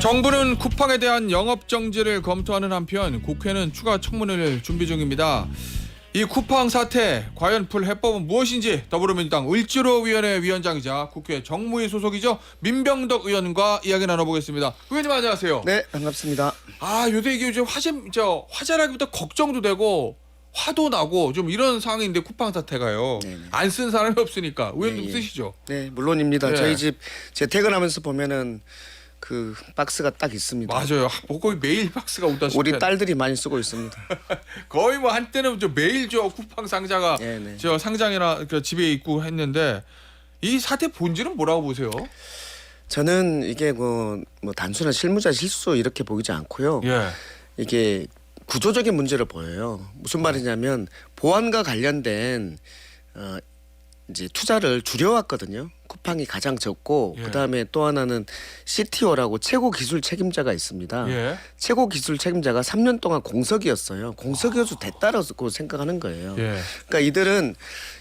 정부는 쿠팡에 대한 영업정지를 검토하는 한편 국회는 추가 청문회를 준비 중입니다. 이 쿠팡 사태 과연 풀 해법은 무엇인지 더불어민주당 을지로위원회 위원장이자 국회 정무위 소속이죠. 민병덕 의원과 이야기 나눠보겠습니다. 의원님 안녕하세요. 네, 반갑습니다. 요새 이게 이제 화제라기보다 걱정도 되고 화도 나고 좀 이런 상황인데 쿠팡 사태가요. 안 쓴 사람이 없으니까 의원님 네, 쓰시죠? 네, 물론입니다. 네. 저희 집 제 퇴근하면서 보면은 그 박스가 딱 있습니다. 맞아요. 거의 매일 박스가 오다시피 우리 딸들이 많이 쓰고 있습니다. 거의 뭐 한때는 매일 쿠팡 상자가 네네. 상장이나 집에 있고 했는데 이 사태 본질은 뭐라고 보세요? 저는 이게 뭐 단순한 실무자 실수 이렇게 보이지 않고요. 예. 이게 구조적인 문제를 보여요. 무슨 말이냐면 보안과 관련된 이제 투자를 줄여왔거든요. 쿠팡이 가장 적고 예. 그다음에 또 하나는 CTO라고 최고 기술 책임자가 있습니다. 예. 최고 기술 책임자가 3년 동안 공석이었어요. 공석이어도 됐다라고 생각하는 거예요. 예. 그러니까 이들은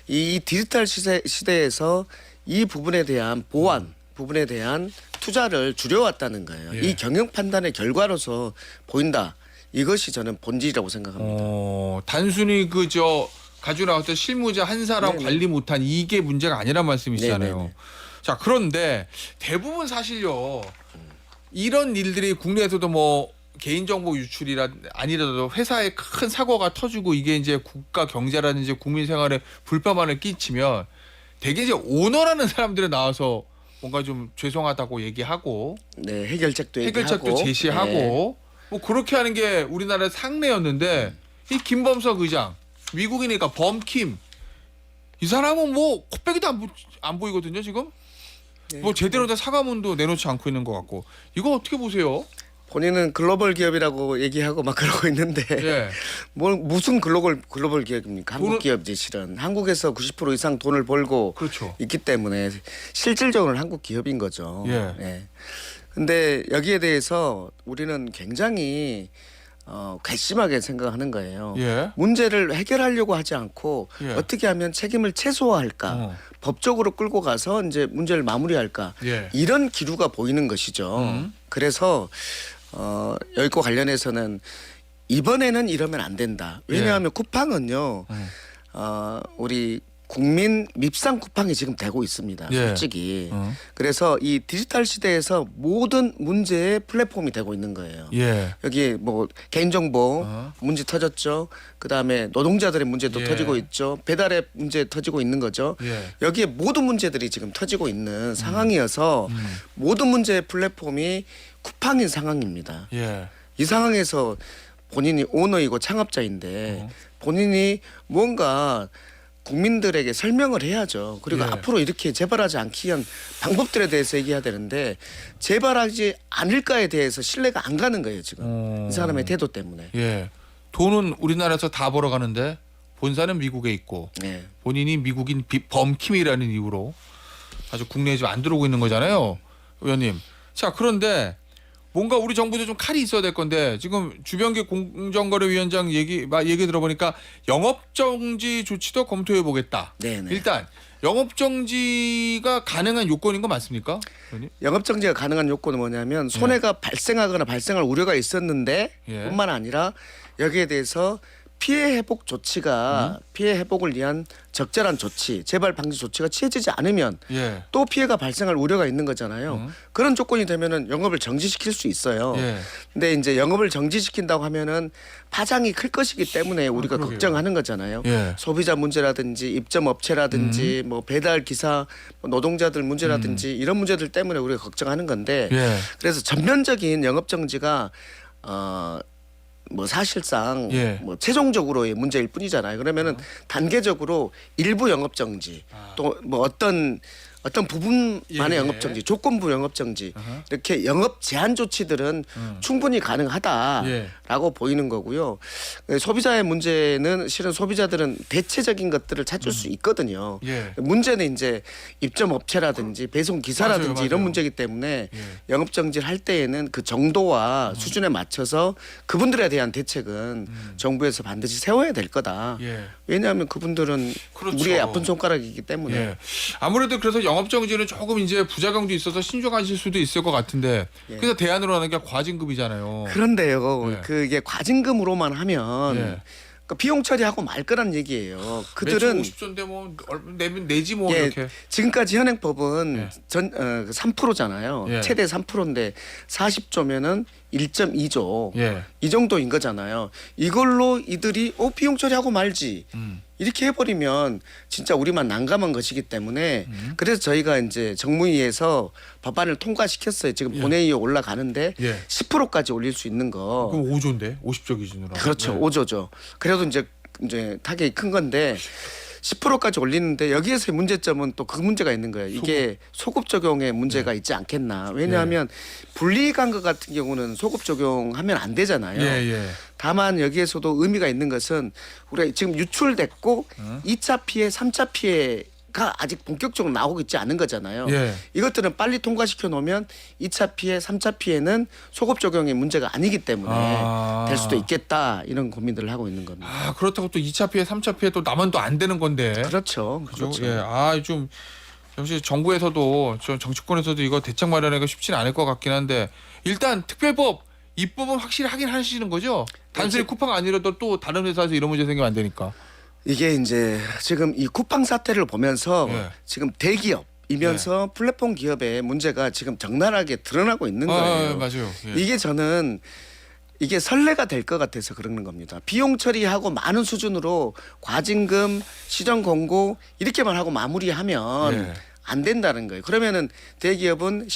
이 디지털 시대에서 이 부분에 대한 보안 부분에 대한 투자를 줄여왔다는 거예요. 예. 이 경영 판단의 결과로서 보인다. 이것이 저는 본질이라고 생각합니다. 단순히 가지고 나왔던 실무자 한 사람 네네. 관리 못한 이게 문제가 아니란 말씀이시잖아요. 네네네. 자, 그런데 대부분 사실요. 이런 일들이 국내에서도 개인정보 유출이라 아니라도 회사에 큰 사고가 터지고 이게 이제 국가 경제라든지 국민 생활에 불편함을 끼치면 대개 이제 오너라는 사람들이 나와서 뭔가 좀 죄송하다고 얘기하고 네, 해결책도 해결책도 제시하고 그렇게 하는 게 우리나라의 상례였는데 이 김범석 의장 미국이니까 범킴 이 사람은 코빼기도 안 보이거든요 지금. 네. 제대로 된 사과문도 내놓지 않고 있는 것 같고 이거 어떻게 보세요? 본인은 글로벌 기업이라고 얘기하고 막 그러고 있는데 예. 무슨 글로벌 기업입니까? 한국 기업이지 실은. 한국에서 90% 이상 돈을 벌고 그렇죠. 있기 때문에 실질적으로는 한국 기업인 거죠. 예. 네. 근데 여기에 대해서 우리는 굉장히 괘씸하게 생각하는 거예요. 예. 문제를 해결하려고 하지 않고 예. 어떻게 하면 책임을 최소화할까, 법적으로 끌고 가서 이제 문제를 마무리할까 예. 이런 기류가 보이는 것이죠. 그래서 여기과 관련해서는 이번에는 이러면 안 된다. 왜냐하면 쿠팡은요, 우리 국민 밉상 쿠팡이 지금 되고 있습니다. 예. 솔직히. 그래서 이 디지털 시대에서 모든 문제의 플랫폼이 되고 있는 거예요. 예. 여기 개인정보 문제 터졌죠. 그다음에 노동자들의 문제도 예. 터지고 있죠. 배달앱 문제 터지고 있는 거죠. 예. 여기에 모든 문제들이 지금 터지고 있는 상황이어서 모든 문제의 플랫폼이 쿠팡인 상황입니다. 예. 이 상황에서 본인이 오너이고 창업자인데 본인이 뭔가 국민들에게 설명을 해야죠. 그리고 예. 앞으로 이렇게 재발하지 않기 위한 방법들에 대해서 얘기해야 되는데 재발하지 않을까에 대해서 신뢰가 안 가는 거예요. 지금 이 사람의 태도 때문에. 예. 돈은 우리나라에서 다 벌어가는데 본사는 미국에 있고 네. 본인이 미국인 범킴이라는 이유로 아주 국내에 좀 안 들어오고 있는 거잖아요, 의원님. 자, 그런데 뭔가 우리 정부도 좀 칼이 있어야 될 건데 지금 주변계 공정거래위원장 얘기 들어보니까 영업정지 조치도 검토해 보겠다. 네네. 일단 영업정지가 가능한 요건인 거 맞습니까, 의원님? 영업정지가 가능한 요건은 뭐냐면 손해가 발생하거나 발생할 우려가 있었는데 예. 뿐만 아니라 여기에 대해서 피해 회복 조치가 피해 회복을 위한 적절한 조치, 재발 방지 조치가 취해지지 않으면 예. 또 피해가 발생할 우려가 있는 거잖아요. 그런 조건이 되면은 영업을 정지시킬 수 있어요. 예. 근데 이제 영업을 정지시킨다고 하면은 파장이 클 것이기 때문에 우리가 그러게요. 걱정하는 거잖아요. 예. 소비자 문제라든지 입점 업체라든지 배달 기사 노동자들 문제라든지 이런 문제들 때문에 우리가 걱정하는 건데 예. 그래서 전면적인 영업 정지가 사실상 예. 최종적으로의 문제일 뿐이잖아요. 그러면은 단계적으로 일부 영업 정지 또 어떤 부분만의 예. 영업 정지, 조건부 영업 정지 이렇게 영업 제한 조치들은 충분히 가능하다라고 예. 보이는 거고요. 소비자의 문제는 실은 소비자들은 대체적인 것들을 찾을 수 있거든요. 예. 문제는 이제 입점 업체라든지 배송 기사라든지 맞아요. 이런 문제이기 때문에 예. 영업 정지를 할 때에는 그 정도와 수준에 맞춰서 그분들에 대한 대책은 정부에서 반드시 세워야 될 거다. 예. 왜냐하면 그분들은 그렇죠. 우리의 아픈 손가락이기 때문에. 예. 아무래도 그래서 영업 정지는 조금 이제 부작용도 있어서 신중하실 수도 있을 것 같은데 예. 그래서 대안으로 하는 게 과징금이잖아요. 그런데요. 네. 그게 과징금으로만 하면 예. 그 비용 처리하고 말 거란 얘기예요. 매출 그들은 50조인데 뭐 내면 내지 뭐 예, 이렇게. 지금까지 현행법은 예. 3%잖아요. 예. 최대 3%인데 40조면은 1.2조 예. 이 정도인 거잖아요. 이걸로 이들이 비용 처리하고 말지 이렇게 해버리면 진짜 우리만 난감한 것이기 때문에 그래서 저희가 이제 정무위에서 법안을 통과시켰어요. 지금 예. 본회의에 올라가는데 예. 10%까지 올릴 수 있는 거. 그럼 5조인데 50조 기준으로. 그렇죠. 네. 5조죠. 그래도 이제 타격이 큰 건데 10%까지 올리는데 여기에서의 문제점은 또 그 문제가 있는 거예요. 이게 소급 적용에 문제가 있지 않겠나. 왜냐하면 분리간거 같은 경우는 소급 적용하면 안 되잖아요. 예. 다만 여기에서도 의미가 있는 것은 우리가 지금 유출됐고 2차 피해, 3차 피해가 아직 본격적으로 나오고 있지 않은 거잖아요. 예. 이것들은 빨리 통과시켜 놓으면 2차 피해, 3차 피해는 소급 적용의 문제가 아니기 때문에 될 수도 있겠다 이런 고민들을 하고 있는 겁니다. 아 그렇다고 또 2차 피해, 3차 피해 또 나면 또 안 되는 건데. 그렇죠. 그죠? 그렇죠. 예. 좀 역시 정부에서도 좀 정치권에서도 이거 대책 마련하기가 쉽지는 않을 것 같긴 한데 일단 특별법 입법은 확실히 하긴 하시는 거죠? 단순히 쿠팡 아니라도 또 다른 회사에서 이런 문제 생기면 안 되니까. 이게 이제 지금 이 쿠팡 사태를 보면서 예. 지금 대기업이면서 플랫폼 기업의 문제가 지금 적나라하게 드러나고 있는 거예요. 맞아요. 예. 이게 저는 이게 선례가 될 것 같아서 그러는 겁니다. 비용 처리하고 많은 수준으로 과징금, 시정 공고 이렇게만 하고 마무리하면 예. 안 된다는 거예요. 그러면은 대기업은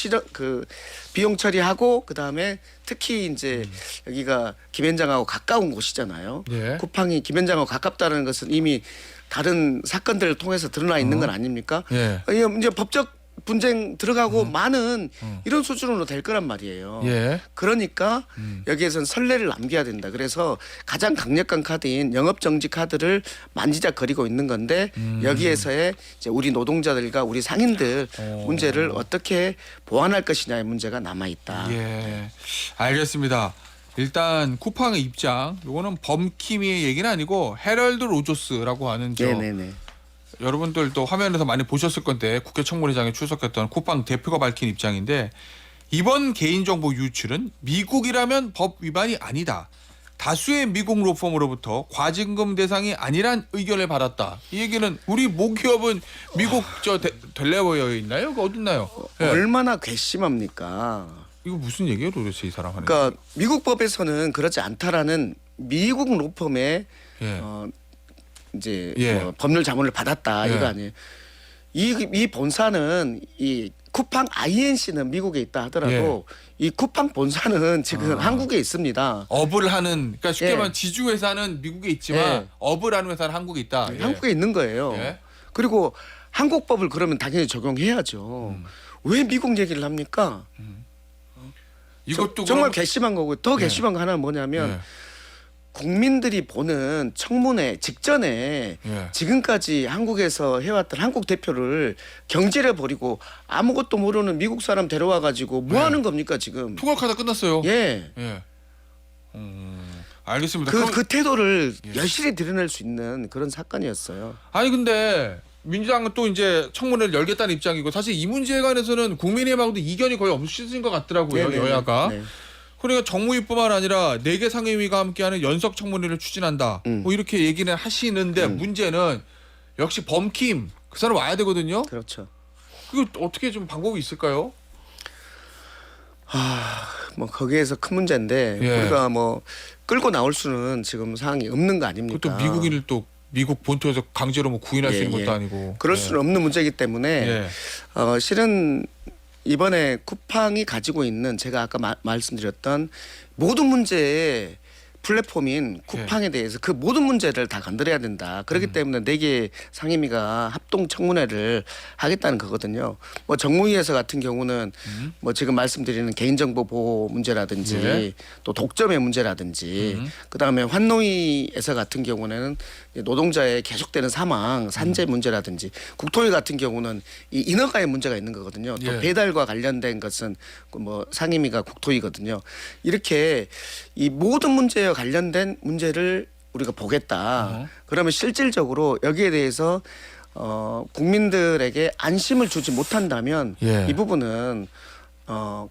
비용 처리하고 그다음에 특히 이제 여기가 김현장하고 가까운 곳이잖아요. 예. 쿠팡이 김현장하고 가깝다는 것은 이미 다른 사건들을 통해서 드러나 있는 건 아닙니까? 예. 이제 법적 분쟁 들어가고 많은 이런 수준으로 될 거란 말이에요. 예. 그러니까 여기에선 선례를 남겨야 된다. 그래서 가장 강력한 카드인 영업정지 카드를 만지작거리고 있는 건데 여기에서의 이제 우리 노동자들과 우리 상인들 문제를 어떻게 보완할 것이냐의 문제가 남아 있다. 예. 알겠습니다. 일단 쿠팡의 입장, 요거는 범키미의 얘기는 아니고 헤럴드 로저스라고 하는 네네네. 여러분들도 화면에서 많이 보셨을 건데 국회 청문회장에 출석했던 쿠팡 대표가 밝힌 입장인데 이번 개인정보 유출은 미국이라면 법 위반이 아니다. 다수의 미국 로펌으로부터 과징금 대상이 아니란 의견을 받았다. 이 얘기는 우리 모기업은 미국 델레웨어에 있나요? 그 어딨나요? 예. 얼마나 괘씸합니까? 이거 무슨 얘기예요, 도대체 이 사람 하는? 그러니까 미국 법에서는 그렇지 않다라는 미국 로펌의 예. 이제 예. 뭐 법률 자문을 받았다 예. 이거 아니에요. 이 본사는 이 쿠팡 INC는 미국에 있다 하더라도 이 쿠팡 본사는 지금 한국에 있습니다. 업을 하는, 그러니까 쉽게 예. 말하면 지주 회사는 미국에 있지만 예. 업을 하는 회사는 한국에 있다. 예. 한국에 있는 거예요. 예. 그리고 한국 법을 그러면 당연히 적용해야죠. 왜 미국 얘기를 합니까? 이것도 정말 그럼- 괘씸한 거고 더 괘씸한 거 하나는 뭐냐면 예. 국민들이 보는 청문회 직전에 예. 지금까지 한국에서 해왔던 한국 대표를 경질해 버리고 아무것도 모르는 미국 사람 데려와 가지고 뭐 네. 하는 겁니까 지금? 통역하다 끝났어요. 예. 예. 알겠습니다. 그 태도를 예. 여실히 드러낼 수 있는 그런 사건이었어요. 아니 근데 민주당은 또 이제 청문회를 열겠다는 입장이고 사실 이 문제에 관해서는 국민의힘하고도 이견이 거의 없으신 것 같더라고요. 네네네. 여야가. 네. 그러니까 정무위뿐만 아니라 4개 상임위가 함께하는 연석 청문회를 추진한다. 뭐 이렇게 얘기는 하시는데 문제는 역시 범킴 그 사람 와야 되거든요. 그렇죠. 이거 어떻게 좀 방법이 있을까요? 뭐 거기에서 큰 문제인데 예. 우리가 뭐 끌고 나올 수는 지금 상황이 없는 거 아닙니까? 그것도 미국인을 또 미국 본토에서 강제로 뭐 구인할 수 예, 있는 것도 예. 아니고. 그럴 예. 수는 없는 문제이기 때문에 예. 실은 이번에 쿠팡이 가지고 있는 제가 아까 말씀드렸던 모든 문제에 플랫폼인 쿠팡에 대해서 그 모든 문제를 다 건드려야 된다. 그렇기 때문에 4개 상임위가 합동 청문회를 하겠다는 거거든요. 뭐 정무위에서 같은 경우는 뭐 지금 말씀드리는 개인정보 보호 문제라든지 예. 또 독점의 문제라든지 그다음에 환노위에서 같은 경우는 노동자의 계속되는 사망, 산재 문제라든지 국토위 같은 경우는 이 인허가의 문제가 있는 거거든요. 또 예. 배달과 관련된 것은 뭐 상임위가 국토위거든요. 이렇게 이 모든 문제와 관련된 문제를 우리가 보겠다. 그러면 실질적으로 여기에 대해서 국민들에게 안심을 주지 못한다면 예. 이 부분은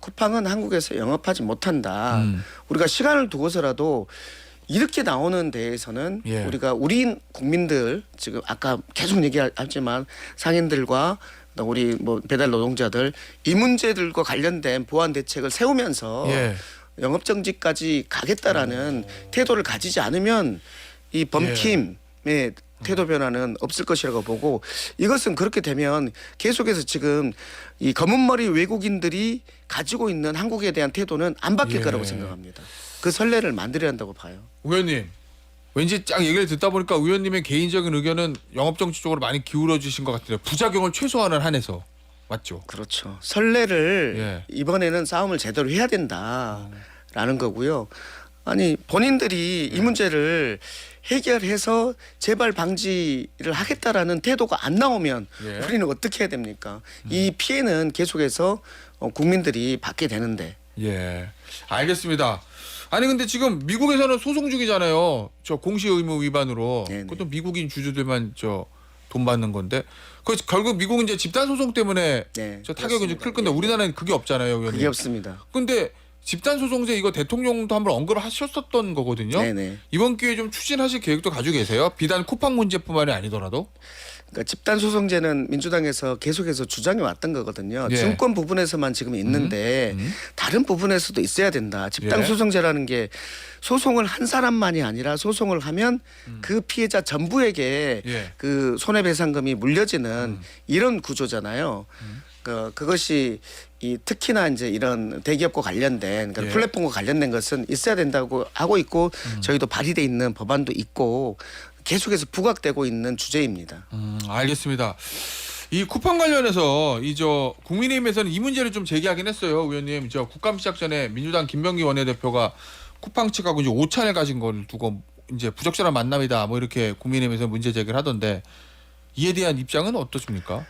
쿠팡은 한국에서 영업하지 못한다. 음. 우리가 시간을 두고서라도 이렇게 나오는 데에서는 예. 우리가 우리 국민들 지금 아까 계속 얘기하지만 상인들과 우리 뭐 배달 노동자들 이 문제들과 관련된 보완 대책을 세우면서 예. 영업 정지까지 가겠다라는 태도를 가지지 않으면 이 범킴의 태도 변화는 없을 것이라고 보고 이것은 그렇게 되면 계속해서 지금 이 검은 머리 외국인들이 가지고 있는 한국에 대한 태도는 안 바뀔 예. 거라고 생각합니다. 그 선례를 만들어야 한다고 봐요. 의원님 왠지 쫙 얘기를 듣다 보니까 의원님의 개인적인 의견은 영업정치 쪽으로 많이 기울어 주신 것 같아요. 부작용을 최소한을 한해서 맞죠? 그렇죠. 선례를 예. 이번에는 싸움을 제대로 해야 된다라는 거고요. 아니 본인들이 이 문제를 해결해서 재발 방지를 하겠다라는 태도가 안 나오면 예. 우리는 어떻게 해야 됩니까? 이 피해는 계속해서 국민들이 받게 되는데. 예, 알겠습니다. 아니 근데 지금 미국에서는 소송 중이잖아요. 저 공시 의무 위반으로. 네네. 그것도 미국인 주주들만 저 돈 받는 건데. 그 결국 미국은 이제 집단 소송 때문에 네, 저 타격이 좀 그렇습니다. 클 건데 우리나라는 그게 없잖아요, 의원님. 그게 없습니다. 근데 집단 소송제 이거 대통령도 한번 언급을 하셨었던 거거든요. 네네. 이번 기회에 좀 추진하실 계획도 가지고 계세요? 비단 쿠팡 문제뿐만이 아니더라도. 그러니까 집단 소송제는 민주당에서 계속해서 주장해 왔던 거거든요. 예. 증권 부분에서만 지금 있는데 다른 부분에서도 있어야 된다. 집단 예. 소송제라는 게 소송을 한 사람만이 아니라 소송을 하면 그 피해자 전부에게 예. 그 손해배상금이 물려지는 이런 구조잖아요. 그것이 이 특히나 이제 이런 대기업과 관련된 그러니까 예. 플랫폼과 관련된 것은 있어야 된다고 하고 있고 저희도 발의돼 있는 법안도 있고 계속해서 부각되고 있는 주제입니다. 알겠습니다. 이 쿠팡 관련해서 이 저 국민의힘에서는 이 문제를 좀 제기하긴 했어요, 의원님. 저 국감 시작 전에 민주당 김병기 원내대표가 쿠팡 측하고 이제 오찬을 가진 걸 두고 이제 부적절한 만남이다, 뭐 이렇게 국민의힘에서 문제 제기를 하던데 이에 대한 입장은 어떠십니까?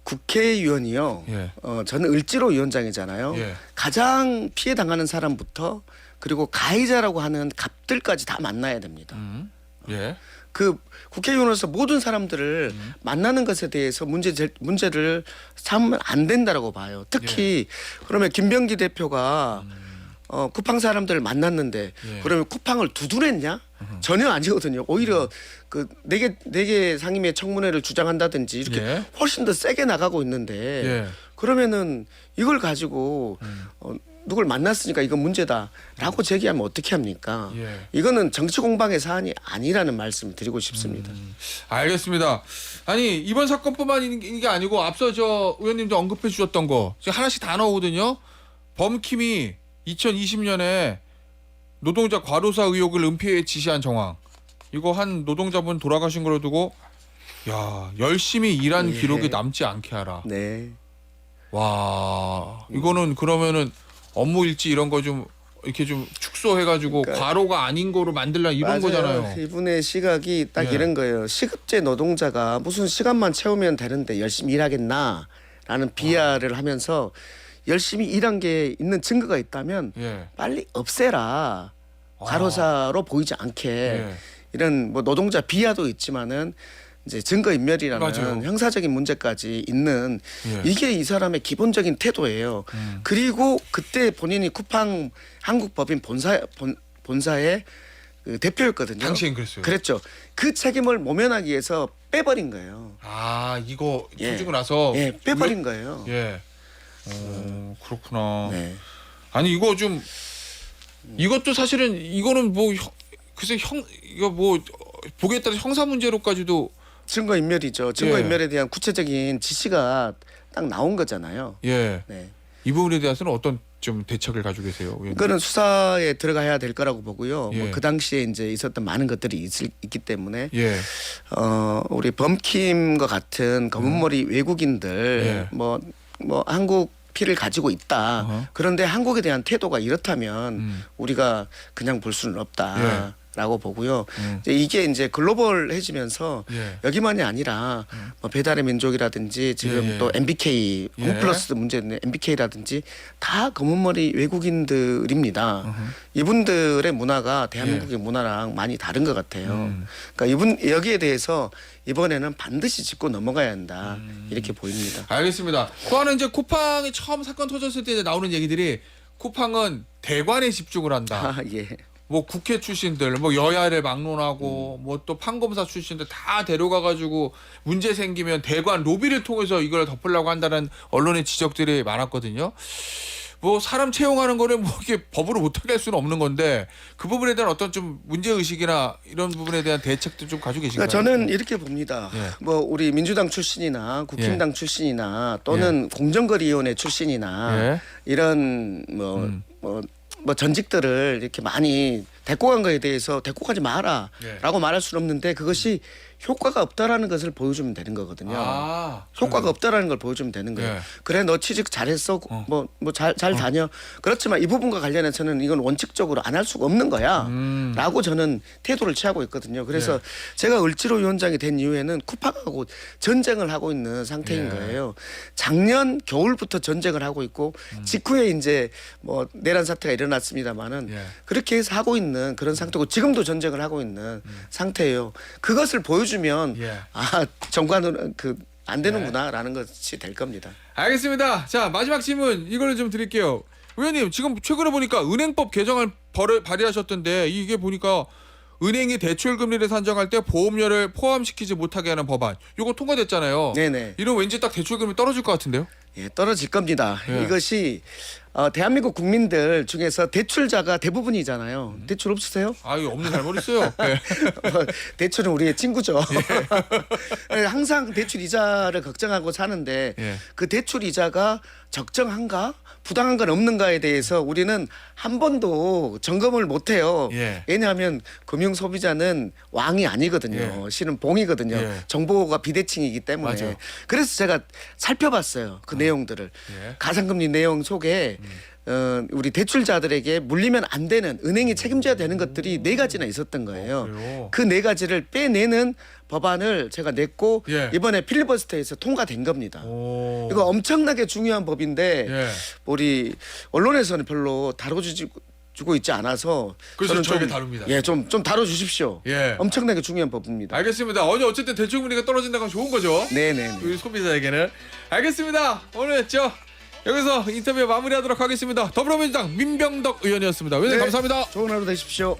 국회의원이요. 예. 저는 을지로 위원장이잖아요. 예. 가장 피해 당하는 사람부터 그리고 가해자라고 하는 갑들까지 다 만나야 됩니다. 예. 그 국회의원으로서 모든 사람들을 만나는 것에 대해서 문제를 삼으면 안 된다라고 봐요. 특히 그러면 김병기 대표가 쿠팡 사람들을 만났는데 예. 그러면 쿠팡을 두둔했냐? 전혀 아니거든요. 오히려 그 네 개 상임위 청문회를 주장한다든지 이렇게 예. 훨씬 더 세게 나가고 있는데 예. 그러면은 이걸 가지고 누굴 만났으니까 이건 문제다라고 제기하면 어떻게 합니까? 예. 이거는 정치 공방의 사안이 아니라는 말씀을 드리고 싶습니다. 알겠습니다. 아니 이번 사건뿐만 게 아니고 앞서 저 의원님도 언급해 주셨던 거 지금 하나씩 다 나오거든요. 범킴이 2020년에 노동자 과로사 의혹을 은폐에 지시한 정황. 이거 한 노동자분 돌아가신 걸로 두고 야 열심히 일한 예. 기록이 남지 않게 하라. 네. 와 이거는 그러면은 업무 일지 이런 거 좀 이렇게 좀 축소해가지고 그러니까 과로가 아닌 거로 만들라 이런 맞아요. 거잖아요. 이분의 시각이 딱 예. 이런 거예요. 시급제 노동자가 무슨 시간만 채우면 되는데 열심히 일하겠나라는 비하를 하면서 열심히 일한 게 있는 증거가 있다면 예. 빨리 없애라. 과로사로 보이지 않게 예. 이런 뭐 노동자 비하도 있지만은 이제 증거인멸이라는 맞아요. 형사적인 문제까지 있는 예. 이게 이 사람의 기본적인 태도예요. 그리고 그때 본인이 쿠팡 한국법인 본사의 그 대표였거든요. 당시엔 그랬어요. 그랬죠. 그 책임을 모면하기 위해서 빼버린 거예요. 아 이거 예. 터지고 나서 예, 빼버린 거예요. 예. 그렇구나. 네. 아니 이거 좀 이것도 사실은 이거는 뭐 글쎄 이거 뭐 보기에 따라 형사 문제로까지도 증거인멸이죠. 증거인멸에 대한 구체적인 지시가 딱 나온 거잖아요. 예. 네. 이 부분에 대해서는 어떤 좀 대책을 가지고 계세요? 의원님? 그거는 수사에 들어가야 될 거라고 보고요. 예. 뭐 그 당시에 이제 있었던 많은 것들이 있기 때문에 예. 우리 범킴과 같은 검은머리 외국인들 예. 뭐 한국 피를 가지고 있다. 어허. 그런데 한국에 대한 태도가 이렇다면 우리가 그냥 볼 수는 없다. 라고 보고요. 이제 이게 이제 글로벌해지면서 예. 여기만이 아니라 뭐 배달의 민족이라든지 지금 예. 또 MBK 예. 홈플러스 문제는 MBK라든지 다 검은머리 외국인들입니다. 이분들의 문화가 대한민국의 문화랑 많이 다른 것 같아요. 그러니까 여기에 대해서 이번에는 반드시 짚고 넘어가야 한다 이렇게 보입니다. 알겠습니다. 또 하나 이제 쿠팡이 처음 사건 터졌을 때 이제 나오는 얘기들이 쿠팡은 대관에 집중을 한다. 아 예. 뭐 국회 출신들, 뭐 여야를 막론하고 뭐 또 판검사 출신들 다 데려가가지고 문제 생기면 대관 로비를 통해서 이걸 덮으려고 한다는 언론의 지적들이 많았거든요. 뭐 사람 채용하는 거를 뭐 이게 법으로 못하게 할 수는 없는 건데 그 부분에 대한 어떤 좀 문제 의식이나 이런 부분에 대한 대책도 좀 가지고 계신가요? 그러니까 저는 이렇게 봅니다. 예. 뭐 우리 민주당 출신이나 국힘당 출신이나 또는 공정거래위원회 출신이나 예. 이런 뭐 전직들을 이렇게 많이 데리고 간 거에 대해서 데리고 가지 마라라고 말할 수는 없는데 그것이 효과가 없다라는 것을 보여주면 되는 거거든요. 아, 효과가 없다라는 걸 보여주면 되는 거예요. 예. 그래 너 취직 잘했어, 뭐 잘 다녀. 그렇지만 이 부분과 관련해서는 이건 원칙적으로 안 할 수가 없는 거야.라고 저는 태도를 취하고 있거든요. 그래서 제가 을지로 위원장이 된 이후에는 쿠팡하고 전쟁을 하고 있는 상태인 거예요. 작년 겨울부터 전쟁을 하고 있고 직후에 이제 뭐 내란 사태가 일어났습니다만은 그렇게 해서 하고 있는 그런 상태고 지금도 전쟁을 하고 있는 상태예요. 그것을 보여주면 아 정관은 안 되는구나라는 것이 될 겁니다. 알겠습니다. 자 마지막 질문 이거를 좀 드릴게요. 의원님 지금 최근에 보니까 은행법 개정을 발의하셨던데 이게 보니까 은행이 대출 금리를 산정할 때 보험료를 포함시키지 못하게 하는 법안 이거 통과됐잖아요. 네네. 이런 왠지 딱 대출 금리 떨어질 것 같은데요? 예, 떨어질 겁니다. 예. 이것이 대한민국 국민들 중에서 대출자가 대부분이잖아요. 대출 없으세요? 아 이거 없는 잘못 있어요. 네. 대출은 우리의 친구죠. 항상 대출 이자를 걱정하고 사는데 예. 그 대출 이자가 적정한가? 부당한 건 없는가에 대해서 우리는 한 번도 점검을 못 해요. 예. 왜냐하면 금융 소비자는 왕이 아니거든요. 실은 봉이거든요. 예. 정보가 비대칭이기 때문에. 맞아. 그래서 제가 살펴봤어요. 그 내용들을. 예. 가상금리 내용 속에 우리 대출자들에게 물리면 안 되는 은행이 책임져야 되는 것들이 4가지나 있었던 거예요. 그래요? 그 4가지를 빼내는 법안을 제가 냈고 예. 이번에 필리버스터에서 통과된 겁니다. 오. 이거 엄청나게 중요한 법인데 예. 우리 언론에서는 별로 다뤄주고 있지 않아서 그래서 저는 저희가 좀, 다룹니다. 예, 좀 다뤄주십시오. 예. 엄청나게 중요한 법입니다. 알겠습니다. 어쨌든 대출 금리가 떨어진다는 건 좋은 거죠. 네네. 우리 소비자에게는. 알겠습니다. 오늘 여기서 인터뷰 마무리하도록 하겠습니다. 더불어민주당 민병덕 의원이었습니다. 의원님 네. 감사합니다. 좋은 하루 되십시오.